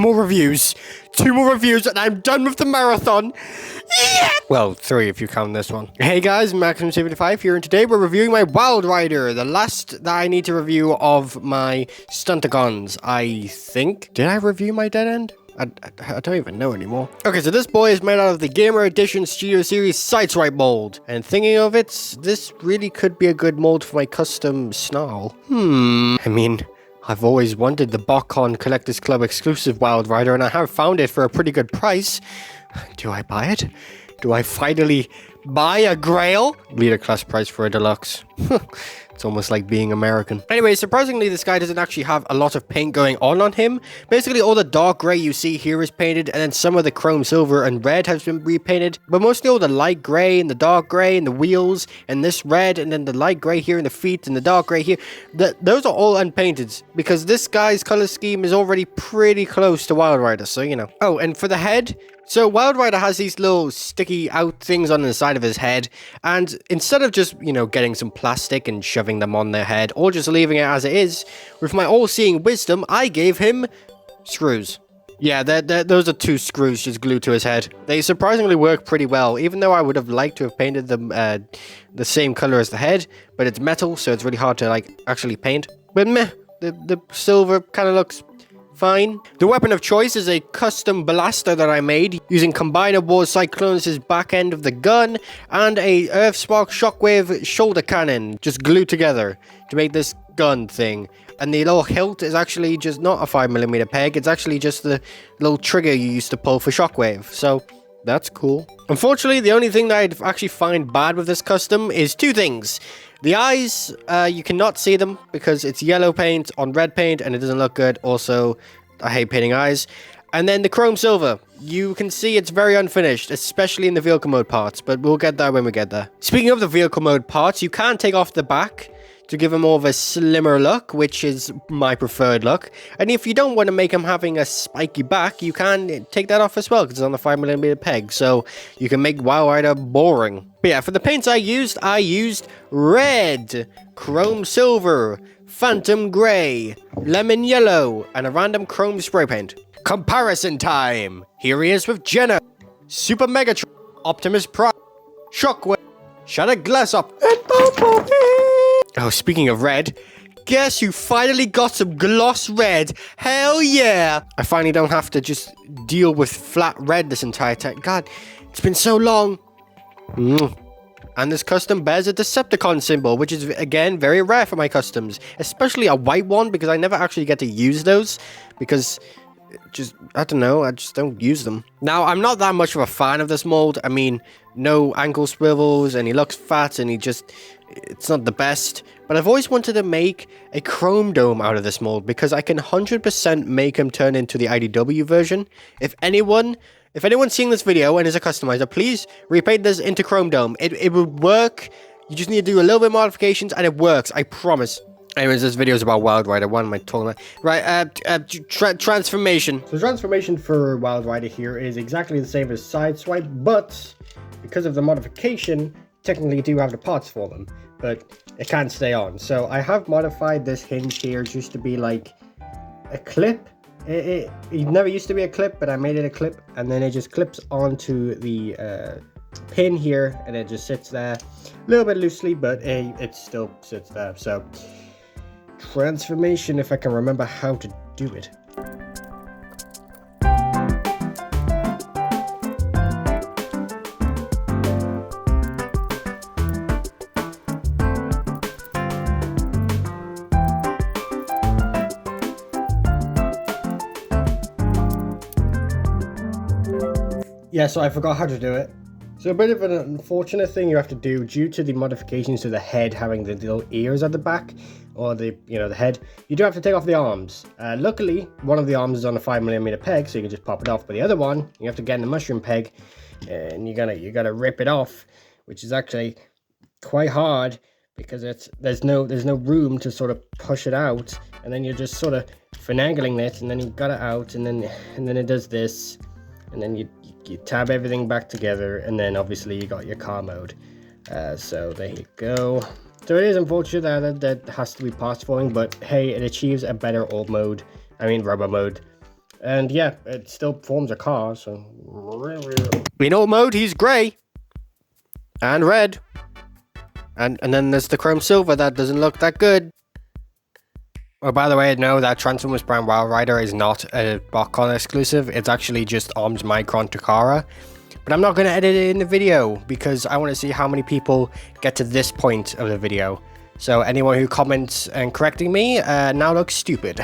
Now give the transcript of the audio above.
more reviews. 2 more reviews and I'm done with the marathon. Yeah! Well, 3 if you count this one. Hey guys, Maxmc55 here, and today we're reviewing my WILDRIDER, the last that I need to review of my Stunticons, I think. Did I review my dead end? I don't even know anymore. Okay, so this boy is made out of the Gamer Edition Studio Series Sideswipe mold. And thinking of it, this really could be a good mold for my custom Snarl. I mean, I've always wanted the BotCon Collectors Club exclusive WILDRIDER, and I have found it for a pretty good price. Do I buy it? Do I finally buy a Grail? Leader class price for a deluxe. It's almost like being American. Anyway, surprisingly, this guy doesn't actually have a lot of paint going on him. Basically, all the dark gray you see here is painted, and then some of the chrome silver and red has been repainted. But mostly all the light gray and the dark gray and the wheels and this red, and then the light gray here in the feet and the dark gray here. Those are all unpainted because this guy's color scheme is already pretty close to WILDRIDER, so you know. Oh, and for the head, so WILDRIDER has these little sticky out things on the side of his head, and instead of just, you know, getting some plastic and shoving them on their head, or just leaving it as it is, with my all-seeing wisdom, I gave him screws. Yeah, those are 2 screws just glued to his head. They surprisingly work pretty well, even though I would have liked to have painted them the same color as the head, but it's metal, so it's really hard to, like, actually paint. But meh, the silver kind of looks fine. The weapon of choice is a custom blaster that I made using Combinable Cyclones' back end of the gun and a Earthspark Shockwave shoulder cannon just glued together to make this gun thing. And the little hilt is actually just not a 5mm peg, it's actually just the little trigger you used to pull for Shockwave. So that's cool. Unfortunately, the only thing that I'd actually find bad with this custom is 2 things. The eyes, you cannot see them because it's yellow paint on red paint and it doesn't look good. Also, I hate painting eyes. And then the chrome silver. You can see it's very unfinished, especially in the vehicle mode parts, but we'll get there when we get there. Speaking of the vehicle mode parts, you can take off the back to give him more of a slimmer look, which is my preferred look. And if you don't want to make him having a spiky back, you can take that off as well, because it's on the 5mm peg, so you can make WILDRIDER boring. But yeah, for the paints I used red, chrome silver, phantom gray, lemon yellow, and a random chrome spray paint. Comparison time! Here he is with GENO, Super Megatron, Optimus Prime, Shockwave, Shattered Glass Up, and Bumblebee! Oh, speaking of red, guess who finally got some gloss red? Hell yeah! I finally don't have to just deal with flat red this entire time. God, it's been so long. And this custom bears a Decepticon symbol, which is, again, very rare for my customs. Especially a white one, because I never actually get to use those. Because, I don't know, I just don't use them. Now, I'm not that much of a fan of this mold. I mean, no ankle swivels, and he looks fat, and it's not the best. But I've always wanted to make a chrome dome out of this mold, because I can 100% make him turn into the IDW version. If anyone's seeing this video and is a customizer, please repaint this into chrome dome. It would work. You just need to do a little bit of modifications, and it works. I promise. Anyways, this video is about WILDRIDER. What am I talking about? Right, transformation. So transformation for WILDRIDER here is exactly the same as Sideswipe, but because of the modification, technically you do have the parts for them, but it can't stay on. So I have modified this hinge here just to be like a clip. It never used to be a clip, but I made it a clip, and then it just clips onto the pin here, and it just sits there a little bit loosely, but it still sits there. So transformation, if I can remember how to do it. Yeah, so I forgot how to do it. So a bit of an unfortunate thing you have to do due to the modifications to the head having the little ears at the back, or the head. You do have to take off the arms. Luckily, one of the arms is on a 5mm peg, so you can just pop it off. But the other one, you have to get in the mushroom peg, and you gotta rip it off, which is actually quite hard because there's no room to sort of push it out, and then you're just sort of finagling it, and then you got it out, and then it does this, and then you tab everything back together, and then obviously you got your car mode. So there you go. So it is unfortunate that has to be parts falling, but hey, it achieves a better rubber mode And yeah, it still forms a car, so... In alt mode, he's grey. And red. And then there's the chrome silver that doesn't look that good. Oh, by the way, no, that Transformers Prime WildRider is not a BotCon exclusive. It's actually just Arms Micron Takara. But I'm not going to edit it in the video because I want to see how many people get to this point of the video. So anyone who comments and correcting me now looks stupid.